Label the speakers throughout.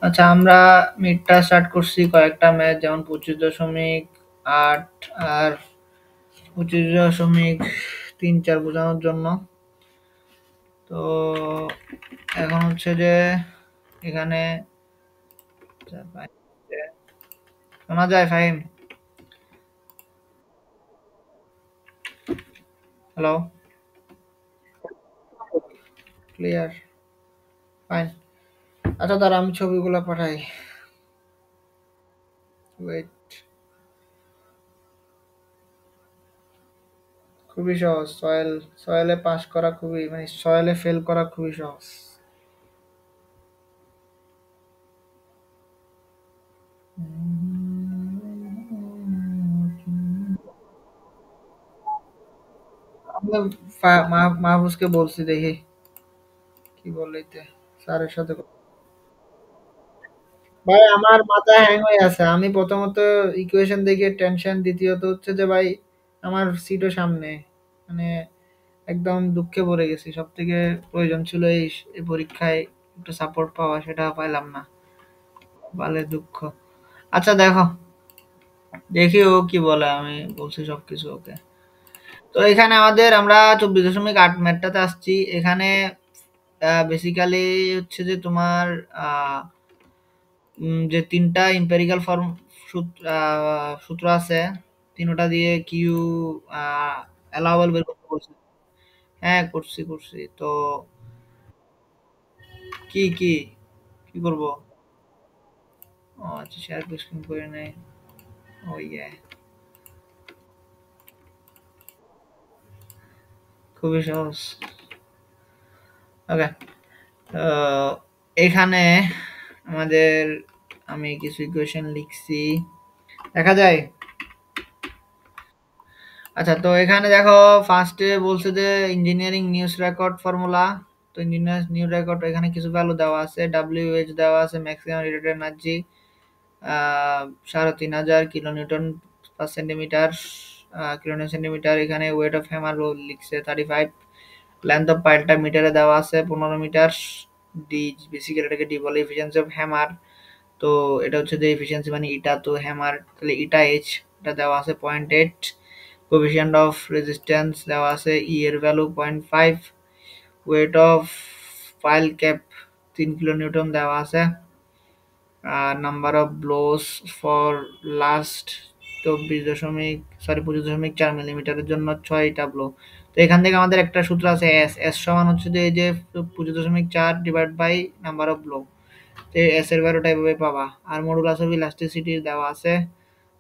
Speaker 1: আচ্ছা, আমরা মিডটা স্টার্ট করছি কয়েকটা ম্যাচ, যেমন 25.8 আর 25.34 বোঝানোর জন্য। তো এখন হচ্ছে যে এখানে শোনা যায় ফাহিম? Hello, clear, fine. আচ্ছা, দাঁড়া আমি ছবিগুলো পাঠাই। ওয়েট, খুবই সহজ। সয়েলে পাস করা খুবই, মানে সয়েলে ফেল করা খুবই সহজ। আমি মাহফুজকে বলছি, দেখি কি বলইতে স্যারের সাথে ভাই আমার মাথা হ্যাং হয়ে আছে। আমি প্রথমত ইকুয়েশন দেখে টেনশন, দ্বিতীয়ত হচ্ছে যে ভাই আমার সিটও সামনে, মানে একদম দুঃখে পড়ে গেছি। সব থেকে প্রয়োজন ছিল এই পরীক্ষায় একটু সাপোর্ট পাওয়া, সেটা পাইলাম না, বালের দুঃখ। আচ্ছা দেখো, দেখি ও কি বলে। আমি বলছি সবকিছু ওকে। তো এখানে আমরা 24.8 ম্যাটটাতে আসছি। এখানে বেসিক্যালি হচ্ছে যে তোমার যে তিনটা এম্পিরিক্যাল সূত্র আছে, তিনটা দিয়ে কিউ অ্যালাউবল বের করতে বলছে। হ্যাঁ, করছি। তো কি কি কি করব? ও আচ্ছা, শেয়ার স্ক্রিন করে নেই। ও ইয়ে, খুবই সহজ। ওকে, তো এখানে আমাদের, আমি কিছু ইকুয়েশন লিখছি, দেখা যায়। আচ্ছা, তো এখানে দেখো ফার্স্টে বলছে যে ইঞ্জিনিয়ারিং নিউজ রেকর্ড ফর্মুলা। তো ইঞ্জিনিয়ার নিউজ রেকর্ড এখানে কিছু ভ্যালু দেওয়া আছে, ডব্লিউএইচ দেওয়া আছে, maximum rated energy 3,500 kilo Newton পার সেন্টিমিটার, কিলো নিউটন সেন্টিমিটার। এখানে ওয়েট অফ হ্যামার লিখছে 35, লেন্থ অফ পাইলটা মিটারে দেওয়া আছে 15 মিটার। ডি, বেসিক্যালি এটাকে ডি বলে, এফিসিয়েন্সি অফ হ্যামার। তো এটা হচ্ছে যে এফিসিয়েন্সি মানে ইটা, তো হ্যামার তাহলে ইটা এইচ, এটা দেওয়া আছে 0.8। কোএফিসিয়েন্ট অফ রেজিস্ট্যান্স দেওয়া আছে, ই এর value 0.5। Weight of pile cap 3 kilo newton দেওয়া আছে। Number of blows for last 25.4 মিলিমিটারের জন্য 6টা ব্লো। তো এখান থেকে আমাদের একটা সূত্র আছে, এস সমান হচ্ছে যে এই যে 25.4 divide by number of blow. তো এস এর ভ্যালুটা এভাবে পাবা। আর মডুলাস অফ ইলাস্টিসিটি দেওয়া আছে,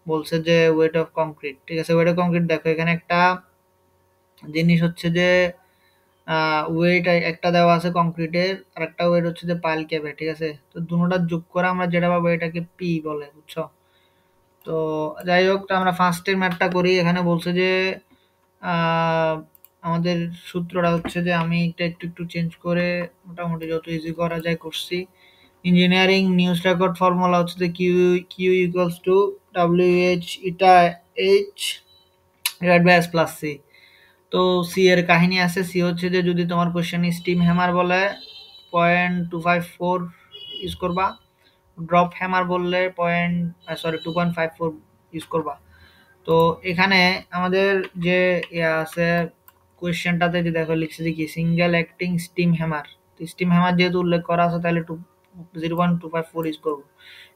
Speaker 1: বলছে যে ওয়েট অফ কংক্রিট। ঠিক আছে, ওয়েট অফ কংক্রিট দেখো এখানে একটা জিনিস হচ্ছে যে ওয়েট একটা দেওয়া আছে কংক্রিটের, আর একটা ওয়েট হচ্ছে যে পাইল ক্যাপের। ঠিক আছে, তো দুটোটা যোগ করে আমরা যেটা পাবো এটাকে পি বলে, বুঝছো? তো যাই হোক, তো আমরা ফার্স্টের ম্যাথটা করি। এখানে বলছে যে আহ, আমাদের সূত্রটা হচ্ছে যে, আমি এটা একটু চেঞ্জ করে মোটামুটি যত ইজি করা যায় করছি। ইঞ্জিনিয়ারিং নিউজ রেকর্ড ফর্মুলা হচ্ছে যে Q Q equals to W H eta H divide by S plus C. তো সি এর কাহিনী আছে। সি হচ্ছে যে যদি তোমার কোশ্চেন স্টিম হ্যামার বলে 0.254 ইউজ করবা, ড্রপ হ্যামার বললে 2.54 ইউজ করবা। তো এখানে আমাদের যে ইয়া আছে, কোয়েশ্চেনটাতে যে দেখো লিখছে যে কি সিঙ্গেল অ্যাক্টিং স্টিম হ্যামার। তো স্টিম হ্যামার যেহেতু উল্লেখ করা আছে, তাহলে 0.254 ইউজ করবো।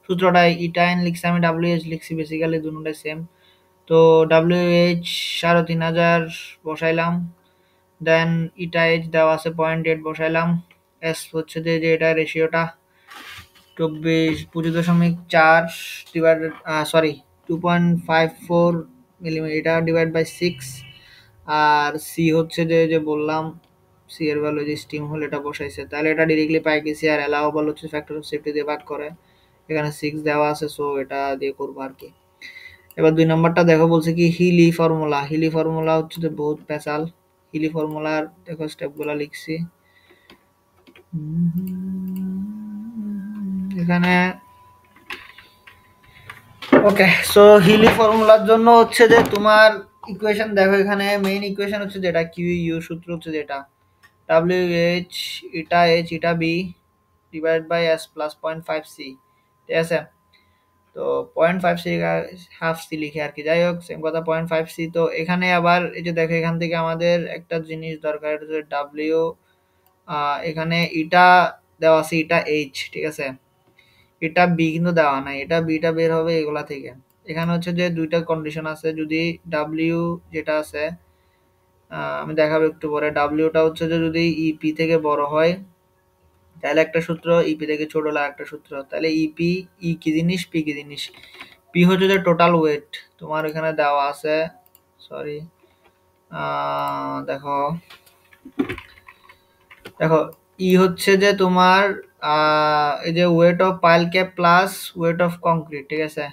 Speaker 1: সূত্রটা ইটাইন লিখছি, আমি ডাব্লিউএইচ লিখছি, বেসিক্যালি দুটোটাই সেম। তো ডাব্লিউএইচ 3,500 বসাইলাম, দেন ইটা এইচ দেওয়া আছে 0.8 বসাইলাম। এস হচ্ছে যে এটা রেশিওটা 25.4 divided, sorry 2.54 millimetre divide by 6। আর সি হচ্ছে যে যে বললাম, সি এর ভ্যালু যে স্টিম হল এটা বসাইছে, তাহলে এটা ডিরেক্টলি পাই গেছি। আর অ্যালাউবল হচ্ছে ফ্যাক্টর অফ সেফটি দিয়ে ভাগ করে, এখানে 6 দেওয়া আছে, সো এটা দিয়ে করবো আর কি। এবার 2 নম্বরটা দেখো, বলছে কি হিলি ফর্মুলা। হিলি ফর্মুলা হচ্ছে যে বহুত স্পেশাল। হিলি ফর্মুলার দেখো স্টেপগুলো লিখছি এখানে। ওকে, সো হিলি ফর্মুলার জন্য হচ্ছে যে তোমার ইকুয়েশন দেখো, এখানে মেইন ইকুয়েশন হচ্ছে যেটা কিউ ইউ সূত্র হচ্ছে যেটা WH এটা B divide by S plus 0.5 C, ঠিক আছে। তো 0.5 সি হাফ সি লিখে আর কি, যাই হোক সেম কথা 0.5 সি। তো এখানে আবার এই যে দেখো এখান থেকে আমাদের একটা জিনিস দরকার, এটা হচ্ছে ডাব্লিউ, এখানে ইটা দেওয়া আছে, ইটা এইচ, ঠিক আছে। এটা বি কিন্তু দেওয়া নাই, এটা বিটা বের হবে এগুলা থেকে। এখানে হচ্ছে যে দুইটা কন্ডিশন আছে, যদি ডাব্লিউ যেটা আছে, আমি দেখাবো একটু পরে, ডাব্লিউটা হচ্ছে যে যদি ইপি থেকে বড় হয় তাহলে একটা সূত্র, ইপি থেকে ছোট হলে একটা সূত্র। তাহলে ইপি, ই কি জিনিস, পি কি জিনিস। পি হচ্ছে যে টোটাল ওয়েট, তোমার এখানে দেওয়া আছে, সরি, দেখো দেখো ই হচ্ছে যে তোমার এই যে weight of pile cap plus weight of concrete, ঠিক আছে।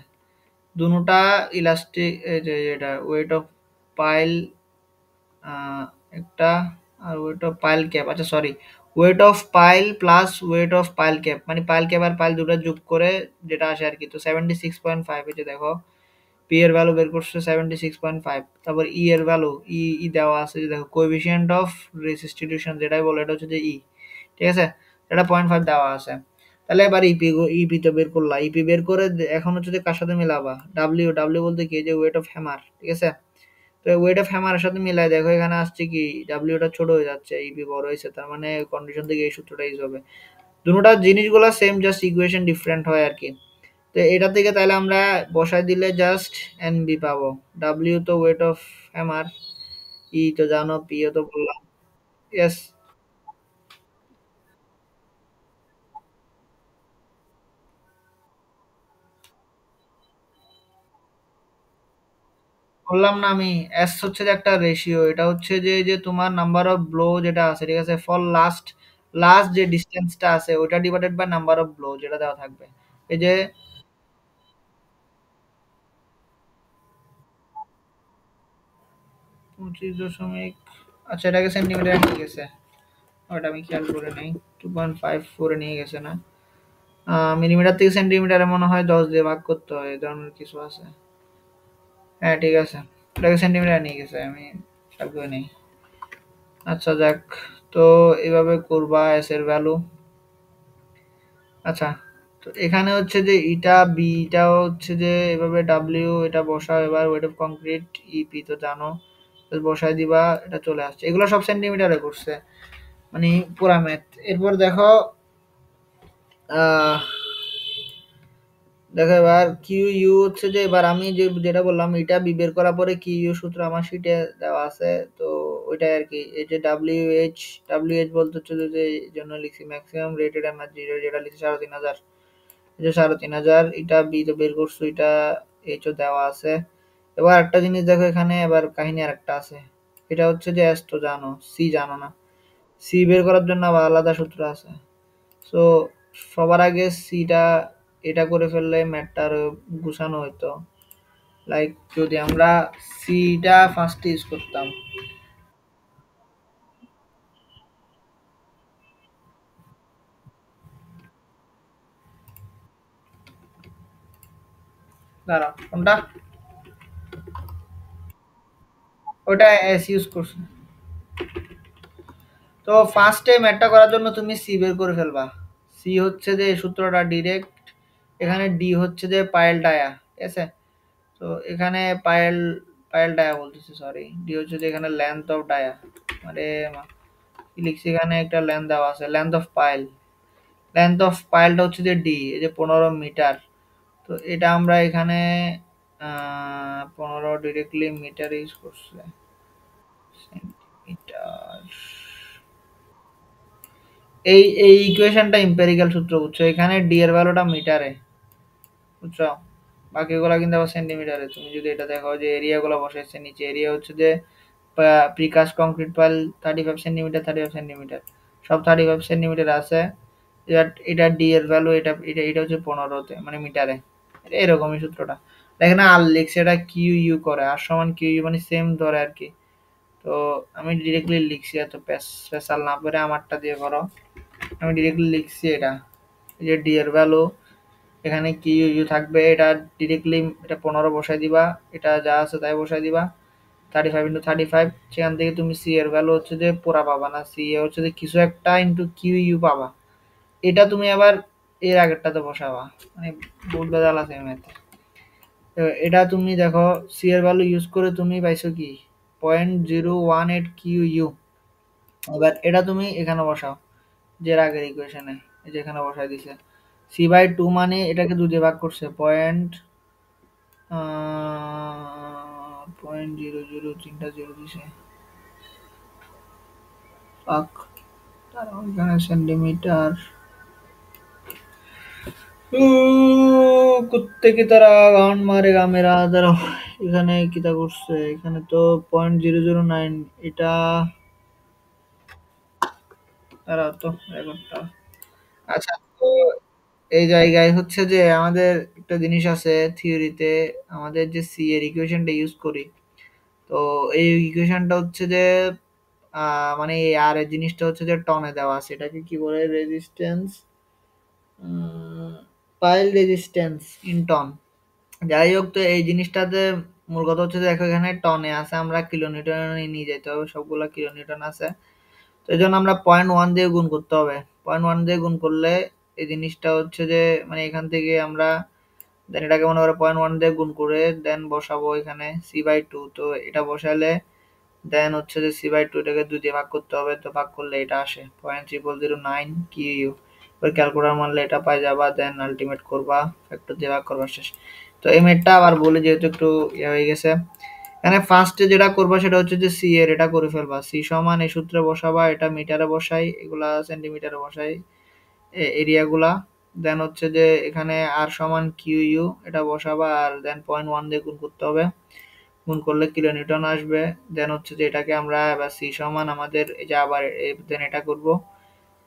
Speaker 1: দুটোটা ইলাস্টিক, এই যে এটা ওয়েট অফ পাইল একটা, আর ওয়েট অফ পাইল ক্যাপ, আচ্ছা sorry, weight of pile plus weight of pile cap, মানে পাইল ক্যাপ আর পাইল দুটো যোগ করে যেটা আসে আর কি। তো 76.5, এই যে দেখো পি এর ভ্যালু বের করছে 76.5। তারপর ই এর ভ্যালু, ই ই দেওয়া আছে, যে দেখো কোএফিসিয়েন্ট অফ রেসিস্টিটিউশন যেটাই বলে, এটা হচ্ছে যে ই, ঠিক আছে। এটা 0.5 দেওয়া আছে। তাহলে এবার ইপি, ইপি তো বের করলা, ইপি বের করে এখন হচ্ছে যে কার সাথে মিলাবা, ডাব্লিউ, ডাব্লিউ বলতে কি, যে ওয়েট অফ হ্যামার, ঠিক আছে। তো ওয়েট অফ হ্যামারের সাথে মিলাই দেখো এখানে আসছে কি, ডাব্লিউটা ছোট হয়ে যাচ্ছে, ইপি বড় হয়েছে, তার মানে কন্ডিশন থেকে এই সূত্রটা ইউজ হবে। দুটোটা জিনিসগুলো সেম, জাস্ট ইকুয়েশন ডিফারেন্ট হয় আর কি। তো এটা থেকে তাহলে আমরা বসাই দিলে জাস্ট এন বি পাবো। ডাব্লিউ তো ওয়েট অফ হ্যামার, ই তো জানো, পি ও তো বললাম। ইয়েস, বললাম না আমি, এস হচ্ছে যে একটা রেশিও, এটা হচ্ছে যে যে তোমার নাম্বার অফ ব্লো যেটা আছে, ঠিক আছে, ফর লাস্ট, লাস্ট যে ডিস্টেন্সটা আছে ওটা divided by number of blow যেটা দেওয়া থাকবে। এই যে 25 দশমিক, আচ্ছা এটাকে সেন্টিমিটার নিয়ে গেছে, ওটা আমি খেয়াল করে নেই। 2.54 নিয়ে গেছে না, মিলিমিটার থেকে সেন্টিমিটারে মনে হয় 10 দিয়ে ভাগ করতে হয়, এই ধরনের কিছু আছে। হ্যাঁ ঠিক আছে, ওটাকে সেন্টিমিটার নিয়ে গেছে, আমি খেয়াল করে নেই। আচ্ছা যাক, তো এভাবে করবা এস এর ভ্যালু। আচ্ছা, তো এখানে হচ্ছে যে ইটা বিটাও হচ্ছে যে এভাবে ডাব্লিউ এটা বসাও, এবার ওয়েট অফ কংক্রিট ইপি তো জানো, বসায় দিবা, এটা চলে আসছে। এগুলো সব সেন্টিমিটারে করছে, মানে পুরা ম্যাথ। এরপর দেখো, আহ দেখো এবার কিউ ইউ হচ্ছে যে, এবার আমি যে যেটা বললাম এটা বি বের করার পরে কিউ ইউ সূত্র আমার শিটে দেওয়া আছে, তো ওইটাই আর কি। এই যে ডাব্লিউ এইচ, ডাব্লিউ এইচ বলতে হচ্ছে যে এই জন্য লিখছি ম্যাক্সিমাম রেটেড এনার্জি, যেটা লিখছি 3,500, এই যে 3,500, এটা বি তো বের করছো, এটা এইচ ও দেওয়া আছে। এবার একটা জিনিস দেখো এখানে, এবার কাহিনী আর একটা আছে, এটা হচ্ছে যে এস তো জানো, সি জানো না। সি বের করার জন্য আবার আলাদা সূত্র আছে। সো সবার আগে সিটা, এটা করে ফেললে ম্যাথটা আরো গুছানো হইতো। লাইক যদি আমরা সিটা ফার্স্ট ইউজ করতাম, দাঁড়া কোনটা, ওটা এস ইউজ করছি। তো ফার্স্টে ম্যাথটা করার জন্য তুমি সি বের করে ফেলবা। সি হচ্ছে যে এই সূত্রটা ডিরেক্ট, এখানে ডি হচ্ছে যে পায়েল ডায়া, ঠিক আছে। তো এখানে পায়েল, পায়েল ডায়া বলতেছি সরি, ডি হচ্ছে যে এখানে লেন্থ অফ ডায়া, মানে কি লিখছি এখানে, একটা লেন্থ দেওয়া আছে, length of pile, length of পাইলটা হচ্ছে যে ডি, এই যে 15 মিটার। তো এটা আমরা এখানে 15 ডিরেক্টলি মিটার ইউজ করছে, সেন্টিমিটার। এই ইকুয়েশনটা এম্পিরিক্যাল সূত্র, বুঝছো, এখানে ডি এর ভ্যালুটা মিটারে, বুঝছো। বাকিগুলো কিন্তু আবার সেন্টিমিটারে। তুমি যদি এটা দেখো যে এরিয়াগুলো বসাইছে নিচে, এরিয়া হচ্ছে যে precast concrete pile 35 centimetre, 35 centimetre, সব 35 সেন্টিমিটার আছে। এটা ডি এর ভ্যালু, এটা এটা এটা হচ্ছে 15-তে, মানে মিটারে। এরকমই সূত্রটা দেখেন, আর লিখছে এটা কিউ ইউ করে, আর সমান কিউ ইউ মানে সেম ধরে আর কি। তো আমি ডিরেক্টলি লিখছি, এত স্পেশাল না করে আমারটা দিয়ে করো। আমি ডিরেক্টলি লিখছি এটা, এই যে ডি এর ভ্যালু, এখানে কিউ ইউ থাকবে, এটা ডিরেক্টলি এটা 15 বসাই দিবা, এটা যা আছে তাই বসাই দিবা। 35 × 35, সেখান থেকে তুমি সি এর ভ্যালু হচ্ছে যে পুরা পাবা না, সি এ হচ্ছে যে কিছু একটা ইন্টু কিউ ইউ পাবা। এটা তুমি আবার এর আগেরটাতে বসাবা, মানে বহুত ভেজাল আছে ম্যাথে। তো এটা তুমি দেখো, সি এর ভ্যালু ইউজ করে তুমি পাইছো কি 0.018 কিউ ইউ। এবার এটা তুমি এখানে বসাও, যে এর আগের ইকুয়েশনে, এই যে এখানে বসাই দিছে। সি বাই টু মানে এটাকে দুই দিয়ে ভাগ করছে, পয়েন্ট জিরো জিরো তিনটা জিরো দিছে, পাক, তারা ওইখানে সেন্টিমিটার। কুত্তে তারা গান মারেগা মেরা, দাঁড়াও, এখানে কিতা করছে, এখানে তো 0.009, এটা দাঁড়াও তো রেকর্ডটা। আচ্ছা, তো এই জায়গায় হচ্ছে যে আমাদের একটা জিনিস আছে থিওরিতে, আমাদের যে সি এর ইকুয়েশনটা ইউজ করি, তো এই ইকুয়েশনটা হচ্ছে যে মানে এই আর এর জিনিসটা হচ্ছে যে টনে দেওয়া আছে, এটাকে কি বলে, resistance, pile resistance in ton. যাই হোক, তো এই জিনিসটাতে মূল কথা হচ্ছে যে দেখো এখানে টনে আছে, আমরা কিলোনিউটনে নিয়ে যেতে হবে, সবগুলা কিলোনিউটন আছে। তো এই জন্য আমরা 0.1 দিয়ে গুণ করতে হবে। 0.1 দিয়ে গুণ করলে এই জিনিসটা হচ্ছে যে, মানে এখান থেকে আমরা দেন এটাকে মনে করে 0.1 দিয়ে গুণ করে দেন বসাবো এখানে সি বাই টু। তো এটা বসালে দেন হচ্ছে যে সি বাই টু এটাকে দুই দিয়ে ভাগ করতে হবে, তো ভাগ করলে এটা আসে 0.0009 কিউ। এবার ক্যালকুলেটর মারলে এটা পাই যাবা, দেন আলটিমেট করবা, ফ্যাক্টর দিয়ে ভাগ করবা, শেষ। তো এই মেটটা আবার বলি, যেহেতু একটু ইয়ে হয়ে গেছে, এখানে ফার্স্টে যেটা করবা সেটা হচ্ছে যে সি এর এটা করে ফেলবা, সি সমান এই সূত্রে বসাবা, এটা মিটারে বসাই, এগুলা সেন্টিমিটারে বসাই এরিয়াগুলা। দেন হচ্ছে যে এখানে আর সমান কিউ ইউ এটা বসাবা, আর দেন 0.1 দিয়ে গুণ করতে হবে, গুণ করলে কিলো নিউটন আসবে। দেন হচ্ছে যে এটাকে আমরা এবার সি সমান আমাদের এই যে আবার দেন এটা করব,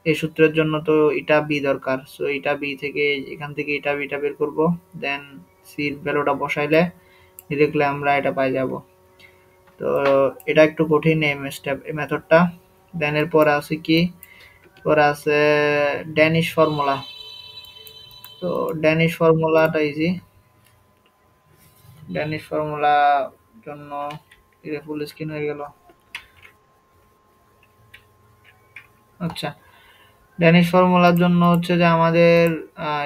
Speaker 1: এই সূত্রের জন্য তো এটা বি দরকার, সো এটা বি থেকে এখান থেকে এটা বিটা বের করব, দেন সির ভ্যালুটা বসাইলে ডিরেক্টলি আমরা এটা পাই যাব। তো এটা একটু কঠিন এই স্টেপ, এই মেথডটা। দেন এরপর আছে কি, পরে আছে ড্যানিশ ফর্মুলা। তো ড্যানিশ ফর্মুলাটা ইজি, ড্যানিশ ফর্মুলা জন্য ফুল স্ক্রিন হয়ে গেল। আচ্ছা, ড্যানিশ ফর্মুলার জন্য হচ্ছে যে আমাদের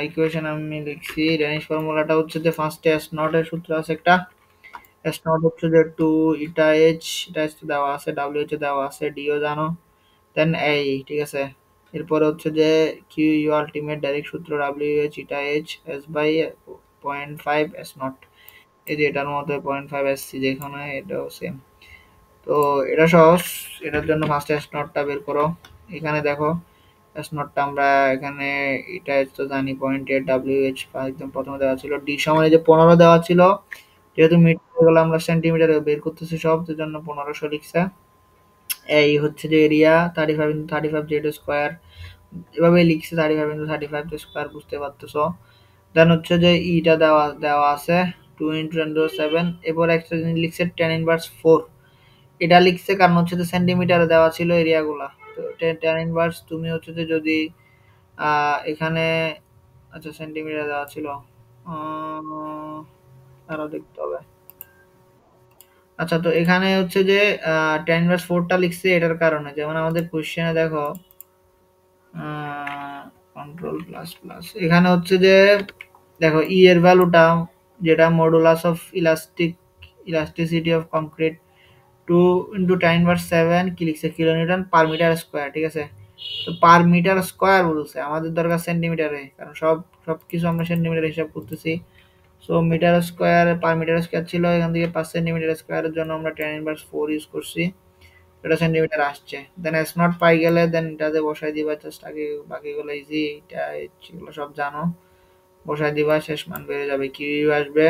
Speaker 1: ইকুয়েশন আমি লিখছি, ড্যানিশ ফর্মুলাটা হচ্ছে যে ফার্স্টে এস নট এর সূত্র আছে একটা, এস নট হচ্ছে যে টু ইটা এইচ, এটা এইচ দেওয়া আছে, ডাব্লিউ এইচ দেওয়া আছে, ডিও জানো, দেন এই, ঠিক আছে। এরপরে হচ্ছে যে কিউ ইউ আলটিমেট ডাইরেক্ট সূত্র, W H eta H S by 0.5 S naught, এই যে এটার মধ্যে 0.5 এসছি যেখানে, এটাও সেম। তো এটা সহজ, এটার জন্য ফার্স্ট এস নটটা বের করো। এখানে দেখো এস নটটা আমরা এখানে, এটা তো জানি 0.8, ডাব্লিউ এইচ একদম প্রথমে দেওয়া ছিল, ডি সমান এই যে 15 দেওয়া ছিল, যেহেতু মিটার গুলো আমরা সেন্টিমিটারে বের করতেছি সব, এর জন্য 1500 লিখছে। এই হচ্ছে যে এরিয়া 35 × 35 জেড স্কোয়ার, এভাবে লিখছে 35 × 35 স্কোয়ার, বুঝতে পারতেছো। দেন হচ্ছে যে ইটা দেওয়া দেওয়া আছে 2 × 10⁷। এরপর একটা জিনিস লিখছে tan−4, এটা লিখছে কারণ হচ্ছে যে সেন্টিমিটারে দেওয়া ছিল এরিয়াগুলা। তো tan−, তুমি হচ্ছে যে যদি এখানে, আচ্ছা সেন্টিমিটার দেওয়া ছিল, আরো দেখতে হবে। আচ্ছা, তো এখানে হচ্ছে যে tan−4টা লিখছে এটার কারণে, যেমন আমাদের কোশ্চেনে দেখো কন্ট্রোল প্লাস প্লাস, এখানে হচ্ছে যে দেখো ই এর ভ্যালুটা, যেটা modulus of elasticity of concrete, 2 × 10⁻⁷ কি লিখছে, কিলোনিউটন পার মিটার স্কোয়ার, ঠিক আছে। তো পার মিটার স্কোয়ার বলছে, আমাদের দরকার সেন্টিমিটারে, কারণ সবকিছু আমরা সেন্টিমিটার হিসাব করতেছি। So metre square, per metre square ছিল, এখান থেকে 5 সেন্টিমিটার স্কোয়ারের জন্য আমরা tan−4 ইউজ করছি, এটা সেন্টিমিটার আসছে। দেন এস নট পাই গেলে দেন এটাতে বসাই দিবা, জাস্ট আগে বাকিগুলো ইজি, এটা এগুলো সব জানো, বসাই দিবা, শেষ মান বেড়ে যাবে, কিউ আসবে।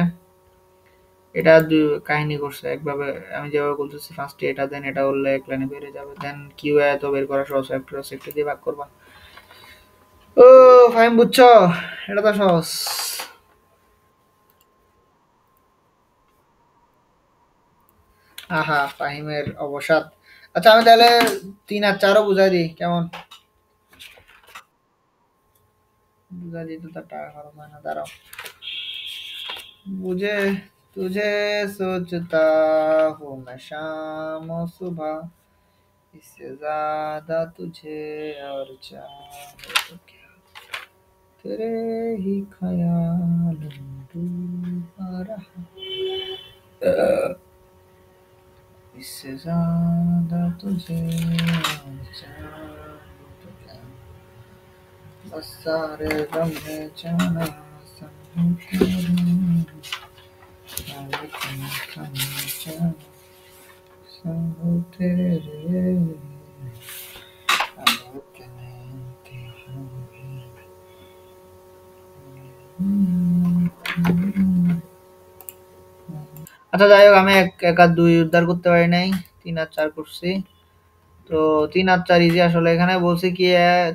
Speaker 1: এটা কাহিনী করছে একভাবে, আমি যেভাবে বলতেছি ফার্স্টে এটা, দেন এটা করলে এক লাইনে বেড়ে যাবে, দেন কিউ এত বের করা সহজ, ফ্যাক্টর দিয়ে ভাগ করবা। ও ফাইন, বুঝছো, এটা তো সহজ। আহা, ফাহিমের অবসাদ। আচ্ছা, আমি তাহলে 3 আর 4ও বুঝাই দিই, কেমন? বুঝাই দিই তো, তার টাকা খরচ হয় না, দাঁড়াও, বুঝে तुझे सोचता हूँ मैं शाम और सुबह, इससे ज्यादा तुझे और चाहे तो क्या, तेरे ही ख्याल में डूबा रहा, इससे ज्यादा तुझे और चाहे तो क्या, बस सारे गम है जाना संग तेरे, सारे गम समझा संग तेरे, अब इतने আচ্ছা যাই হোক আমি এক আর দুই উদ্ধার করতে পারি নাই, 3 আর 4 করছি। তো 3 আর 4 ইজি আসলে এখানে বলছে কি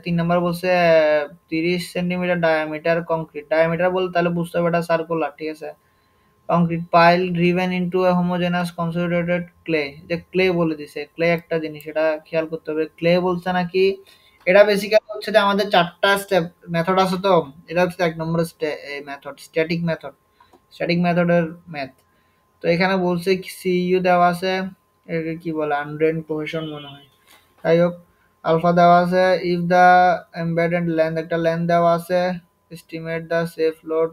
Speaker 1: 3 নাম্বার বলছে 30 সেন্টিমিটার ডায়ামিটার কংক্রিট, ডায়ামিটার বলতে তাহলে বুঝতে হবে এটা সার্কুলার, ঠিক আছে। Concrete pile driven into a homogeneous consolidated clay, যে ক্লে বলে দিছে, ক্লে একটা জিনিস এটা খেয়াল করতে হবে, ক্লে বলছে নাকি। এটা বেসিক্যালি হচ্ছে যে আমাদের 4টা স্টেপ মেথড আছে, তো এটা হচ্ছে 1 নম্বর মেথড, স্ট্যাটিক মেথডের ম্যাথ। তো এখানে বলছে সিইউ দেওয়া আছে, এটাকে কি বলে আনড্রেন কোহেশন মনে হয়, যাই হোক। আলফা দেওয়া আছে, ইফ দা এমবেডেড লেন্থ একটা লেন্থ দেওয়া আছে, এস্টিমেট দা সেফ লোড,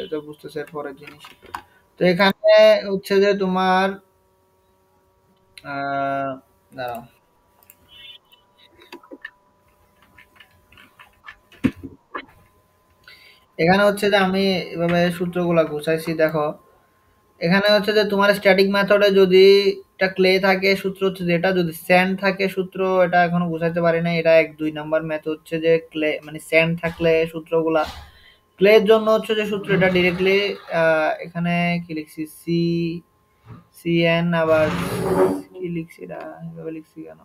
Speaker 1: এটা বুঝতেছে পরের জিনিস। তো এখানে হচ্ছে যে তোমার দাঁড়াও, এখানে হচ্ছে যে আমি এভাবে সূত্রগুলা গুছাইছি দেখো। এখানে হচ্ছে যে তোমার স্ট্যাটিক মেথডে যদি একটা ক্লে থাকে সূত্র হচ্ছে যে এটা, যদি স্যান্ড থাকে সূত্র এটা এখনো বুঝাইতে পারি না, এটা 1 2 নাম্বার ম্যাথ হচ্ছে যে ক্লে মানে স্যান্ড থাকলে সূত্রগুলা, ক্লের জন্য হচ্ছে যে সূত্র এটা ডিরেক্টলি এখানে কি লিখছি সিএন, আবার কি লিখছি এটা এভাবে লিখছি কেন,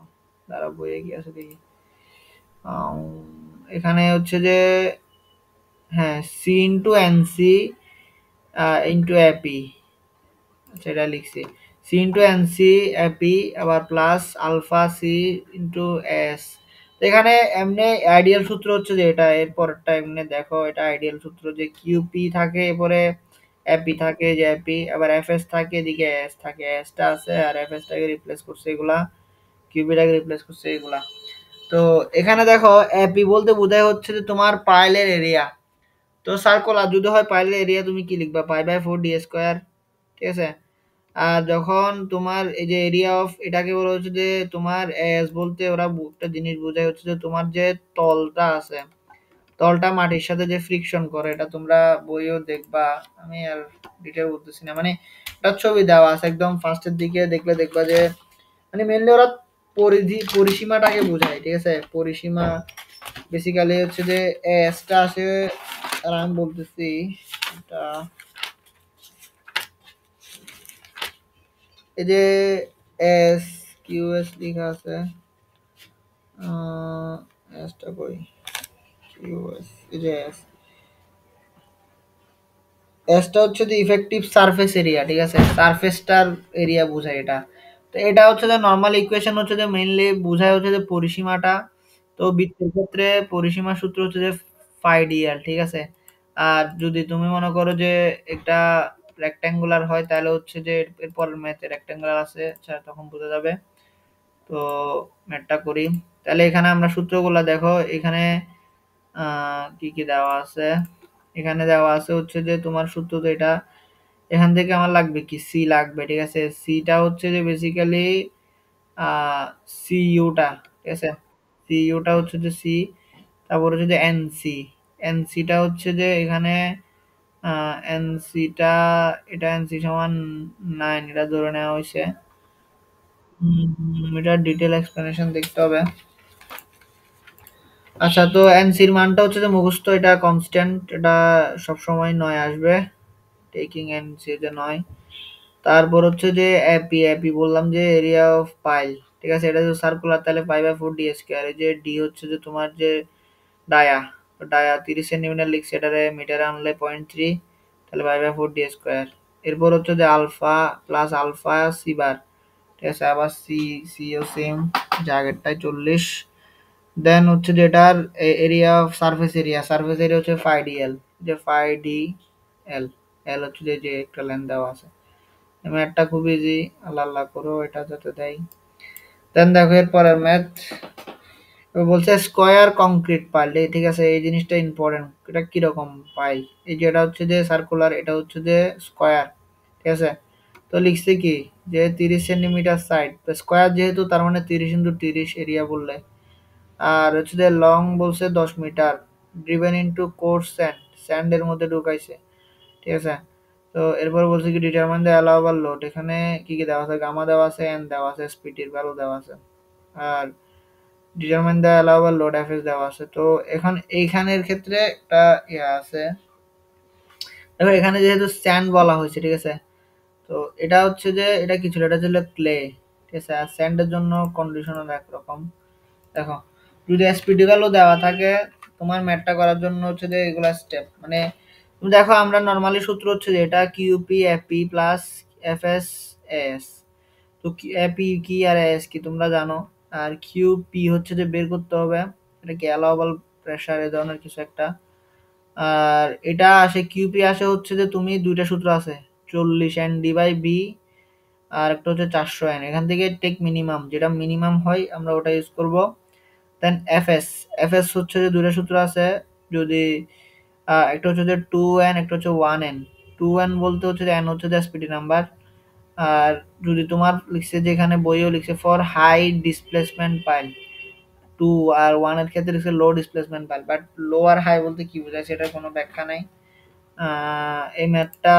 Speaker 1: দাঁড়া বইয়ে কি আছে দেখি। এখানে হচ্ছে যে হ্যাঁ C into N C into A P, সেটা লিখছি C into N C A P, আবার plus alpha C into S. এখানে এমনি আইডিয়াল সূত্র হচ্ছে যে এটা, এরপরটা এমনি দেখো এটা আইডিয়াল সূত্র যে কিউপি থাকে, এরপরে এপি থাকে যে এপি, আবার এফএস থাকে, এদিকে এস থাকে, এসটা আছে আর এফএসটাকে রিপ্লেস করছে এগুলা, কিউপিটাকে রিপ্লেস করছে এগুলা। তো এখানে দেখো এপি বলতে বোঝায় হচ্ছে যে তোমার পাইলের এরিয়া। তো সার্কুলার যদি হয় পাইলের এরিয়া তুমি কি লিখবা, পাই/4 d², ঠিক আছে। আর যখন তোমার এই যে এরিয়া অফ এটাকে বলা হচ্ছে যে তোমার এস বলতে ওরা একটা জিনিস বোঝায় হচ্ছে যে তোমার যে তলটা আছে, তলটা মাটির সাথে যে ফ্রিকশন করে, এটা তোমরা বইও দেখবা, আমি আর ডিটেল বলতেছি না, মানে একটা ছবি দেওয়া আছে একদম ফার্স্টের দিকে দেখলে দেখবা যে মানে মেনলি ওরা পরিসীমাটাকে বোঝায়, ঠিক আছে। পরিসীমা বেসিক্যালি হচ্ছে যে এসটা আছে, আর আমি বলতেছি এটা এই যে এস কিউএস লেখা আছে, এসটা কই, কিউএস এই যে এস, এসটা হচ্ছে যে ইফেক্টিভ সারফেস এরিয়া, ঠিক আছে, সারফেসটার এরিয়া বোঝায় এটা। তো এটা হচ্ছে যে নর্মাল ইকুয়েশন হচ্ছে যে মেইনলি বোঝায় হচ্ছে যে পরিসীমাটা। তো বৃত্তের ক্ষেত্রে পরিসীমার সূত্র হচ্ছে যে ফাই ডিএল, ঠিক আছে। আর যদি তুমি মনে করো যে একটা রেক্ট্যাঙ্গুলার হয় তাহলে হচ্ছে যে এরপর ম্যাথে রেক্ট্যাঙ্গুলার আছে, আচ্ছা তখন বোঝা যাবে। তো ম্যাথটা করি, তাহলে এখানে আমরা সূত্রগুলা দেখো, এখানে কি কি দেওয়া আছে, এখানে দেওয়া আছে হচ্ছে যে তোমার সূত্র তো এটা, এখান থেকে আমার লাগবে কি সি লাগবে, ঠিক আছে। সিটা হচ্ছে যে বেসিক্যালি সিইউটা, ঠিক আছে, সিইউটা হচ্ছে যে সি, তারপর হচ্ছে যে এনসি, এনসিটা হচ্ছে যে এখানে এনসিটা, এটা এনসি সমান 9 এটা ধরে নেওয়া হয়েছে। এটার ডিটেল এক্সপ্লেনেশন দেখতে হবে। আচ্ছা তো এনসির মানটা হচ্ছে যে মুখস্থ, এটা কনস্ট্যান্ট, এটা সবসময় 9 আসবে, টেকিং এনসি যে 9। তারপর হচ্ছে যে এপি, এপি বললাম যে এরিয়া অফ পাইল, ঠিক আছে, এটা যদি সার্কুলার তাহলে পাই/4 d², এই যে ডি হচ্ছে যে তোমার যে ডায়া, তো ডায়া 30 সেন্টিমিটার লিখছে, এটারে মিটারে আনলে 0.3, তাহলে পাই/4 d²। এরপর হচ্ছে যে alpha plus alpha C bar, ঠিক আছে, আবার সি, সিও সেম যে আগেরটাই 40। দেন হচ্ছে যেটার area of surface area, surface area হচ্ছে ফাই ডিএল, যে ফাই ডি এল। এল হচ্ছে যে একটা লেন্থ দেওয়া আছে। ম্যাথটা খুব ইজি, আল্লাহ আল্লাহ করো এটা যাতে দেয়। দেন দেখো এর পরের ম্যাথ বলছে স্কোয়ার কংক্রিট পাইল, ঠিক আছে, এই জিনিসটা ইম্পর্টেন্ট। এটা কিরকম পাই, এই যে এটা হচ্ছে যে সার্কুলার, এটা হচ্ছে যে স্কোয়ার, ঠিক আছে। তো লিখছে কি যে 30 সেন্টিমিটার সাইড, তো স্কোয়ার যেহেতু তার মানে 30 × 30 এরিয়া বললে। আর হচ্ছে যে লং বলছে 10 metre, driven into coarse sand, স্যান্ডের মধ্যে ঢুকাইছে, ঠিক আছে। তো এরপর বলছে কি ডিটারমাইন দ্য অ্যালাউয়েবল লোড, এখানে কি কি দেওয়া আছে, গামা দেওয়া আছে, এন দেওয়া আছে, স্পিডের ভ্যালু দেওয়া আছে, আর determine the allowable load FS দেওয়া আছে। তো এখন এইখানের ক্ষেত্রে একটা ইয়া আছে, দেখো এখানে যেহেতু স্যান্ড বলা হয়েছে, ঠিক আছে, তো এটা হচ্ছে যে এটা কি ছিল, এটা ছিল ক্লে, ঠিক আছে। আর স্যান্ডের জন্য কন্ডিশনার একরকম। দেখো যদি এসপিডি ভ্যালু দেওয়া থাকে, তোমার ম্যাথটা করার জন্য হচ্ছে যে এগুলা স্টেপ, মানে তুমি দেখো আমরা নর্মালি সূত্র হচ্ছে যে এটা QP AP plus FS S. তো এপি কি আর এস কি তোমরা জানো, আর কিউপি হচ্ছে যে বের করতে হবে, এটা কি অ্যালাউবল প্রেসার এ ধরনের কিছু একটা। আর এটা আসে কিউপি আসে হচ্ছে যে তুমি দুইটা সূত্র আছে, 40 N/B, আর একটা হচ্ছে 400 N, এখান থেকে টেক মিনিমাম, যেটা মিনিমাম হয় আমরা ওটা ইউজ করব। দেন এফএস, এফএস হচ্ছে যে দুইটা সূত্র আছে, যদি একটা হচ্ছে যে 2N, একটা হচ্ছে 1N। 2N বলতে হচ্ছে যে N হচ্ছে যে স্পিড নাম্বার। আর যদি তোমার লিখছে যে এখানে বইও লিখছে ফর হাই ডিসপ্লেসমেন্ট পাইল 2, আর 1 এর ক্ষেত্রে লিখছে low displacement pile, but low আর হাই বলতে কি বোঝায় সেটার কোনো ব্যাখ্যা নাই। এই ম্যাথটা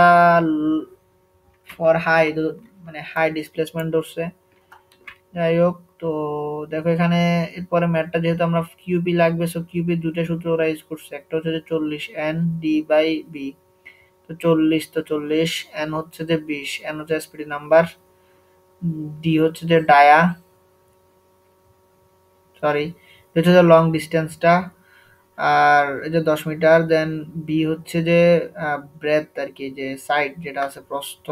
Speaker 1: ফর হাই মানে হাই ডিসপ্লেসমেন্ট ধরছে, যাই হোক। তো দেখো এখানে এরপরে ম্যাথটা যেহেতু আমরা কিউপি লাগবে, সো কিউপি দুটো সূত্র ওরা ইউজ করছে, একটা হচ্ছে যে 40 N/D/B, তো 40, তো 40, এন হচ্ছে যে 20, এন হচ্ছে স্পিড নাম্বার, ডি হচ্ছে যে ডায়া, সরি হচ্ছে যে লং ডিস্টেন্সটা, আর এই যে 10 মিটার। দেন বি হচ্ছে যে ব্রেথ আর কি, যে সাইড যেটা আছে প্রস্থ,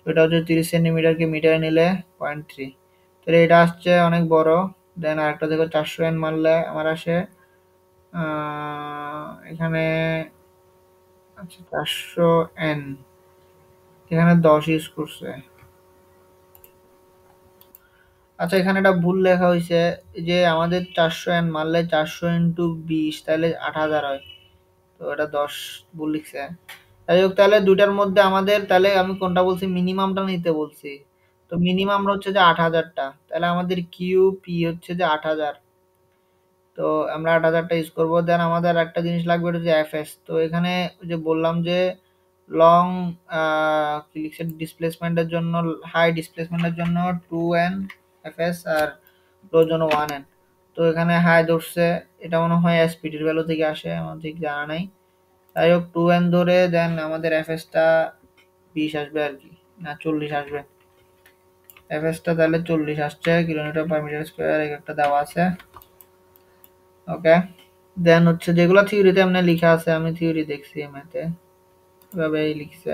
Speaker 1: এটা হচ্ছে 30 সেন্টিমিটারকে মিটারে নিলে 0.3, তাহলে এটা আসছে অনেক বড়। দেন আরেকটা দেখো 400 N মারলে আমার আসে এখানে, আচ্ছা 400 N, এখানে 10 ইউজ করছে। আচ্ছা এখানে একটা ভুল লেখা হয়েছে, যে আমাদের 400 N মারলে 400 × 20 তাহলে 8000 হয়, তো এটা 10 ভুল লিখছে। যাই হোক, তাহলে দুইটার মধ্যে আমাদের, তাহলে আমি কোনটা বলছি, মিনিমামটা নিতে বলছি। তো মিনিমাম হচ্ছে যে 8000টা, তাহলে আমাদের কিউ পি হচ্ছে যে 8000, তো আমরা 8000টা ইউজ করবো। দেন আমাদের একটা জিনিস লাগবে, এটা হচ্ছে এফএস। তো এখানে ওই যে বললাম যে লং কি লিখছে ডিসপ্লেসমেন্টের জন্য, হাই ডিসপ্লেসমেন্টের জন্য 2N এফএস, আর লোর জন্য 1N। তো এখানে হাই ধরছে, এটা মনে হয় এসপিডির ভ্যালু থেকে আসে, আমার ঠিক জানা নাই। যাই হোক 2N ধরে, দেন আমাদের এফএসটা 20 আসবে আর কি, না 40 আসবে। এফএসটা তাহলে 40 আসছে কিলোমিটার/মিটার স্কোয়ার, একটা দেওয়া আছে, ওকে। দেন হচ্ছে যেগুলো থিওরিতে এমনি লেখা আছে, আমি থিওরি দেখছি ম্যাথে এভাবেই লিখছে।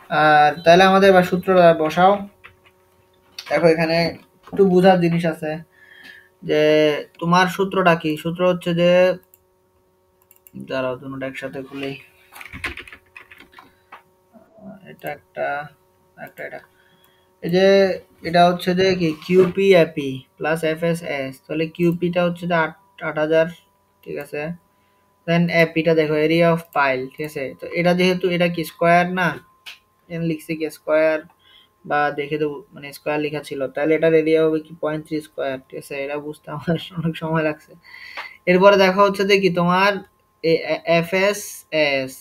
Speaker 1: আর তাহলে আমাদের এবার সূত্রটা বসাও। দেখো এখানে একটু বোঝার জিনিস আছে, যে তোমার সূত্রটা কি, সূত্র হচ্ছে যে দাঁড়াও দুটোটা একসাথে খুলি, এটা একটা, একটা এটা, এই যে এটা হচ্ছে যে কি QP AP plus FS S, তাহলে কিউপিটা হচ্ছে যে 8000, ঠিক আছে। দেন এপিটা দেখো এরিয়া অফ পাইল, ঠিক আছে। তো এটা যেহেতু এটা কি স্কোয়ার না, এখানে লিখছি কি স্কোয়ার, বা দেখে তো মানে স্কোয়ার লেখা ছিল, তাহলে এটার এরিয়া হবে কি 0.3 স্কোয়ার, ঠিক আছে। এটা বুঝতে আমার অনেক সময় লাগছে। এরপরে দেখা হচ্ছে যে কি তোমার F S S,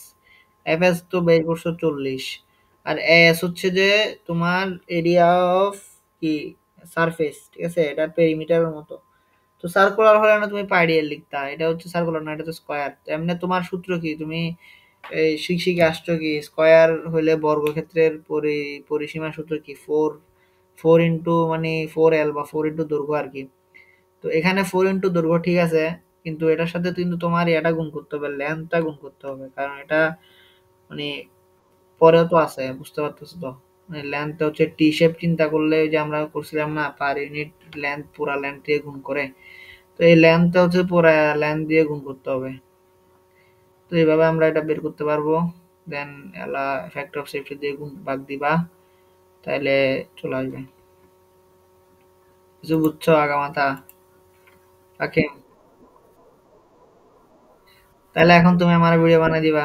Speaker 1: F S তো বের করছো 40, আর এস হচ্ছে যে তোমার এরিয়া অফ কি সারফেস, ঠিক আছে, এটা পেরিমিটারের মতো। তো সার্কুলার হলে না তুমি পাইডিয়াল লিখতা, এটা হচ্ছে সার্কুলার না, এটা তো স্কোয়ার। এমনি তোমার সূত্র কি, তুমি এই শিখে আসছো কি, স্কোয়ার হইলে বর্গক্ষেত্রের পরিসীমার সূত্র কি, ফোর, ফোর ইন্টু মানে 4L, বা 4 ইন্টু দৈর্ঘ্য আর কি। তো এখানে 4 ইন্টু দৈর্ঘ্য ঠিক আছে, কিন্তু এটার সাথে কিন্তু তোমার এটা গুণ করতে হবে, লেন্থটা গুণ করতে হবে, কারণ এটা মানে পরেও তো আছে, বুঝতে পারতেছো তো। মানে লেন্থ হচ্ছে টি শেপ চিন্তা করলে, ওই যে আমরা করছিলাম না পার ইউনিট লেন্থ পুরা লেন্থ দিয়ে গুণ করে, তো এই লেন্থটা হচ্ছে পুরা লেন্থ দিয়ে গুণ করতে হবে। তো এইভাবে আমরা এটা বের করতে পারবো। দেন এলা ফ্যাক্টর অফ সেফটি দিয়ে গুণ ভাগ দিবা, তাইলে চলে আসবে। কিছু বুঝছো আগামাথা? ওকে, তাহলে এখন তুমি আমার ভিডিও বানাই দিবা।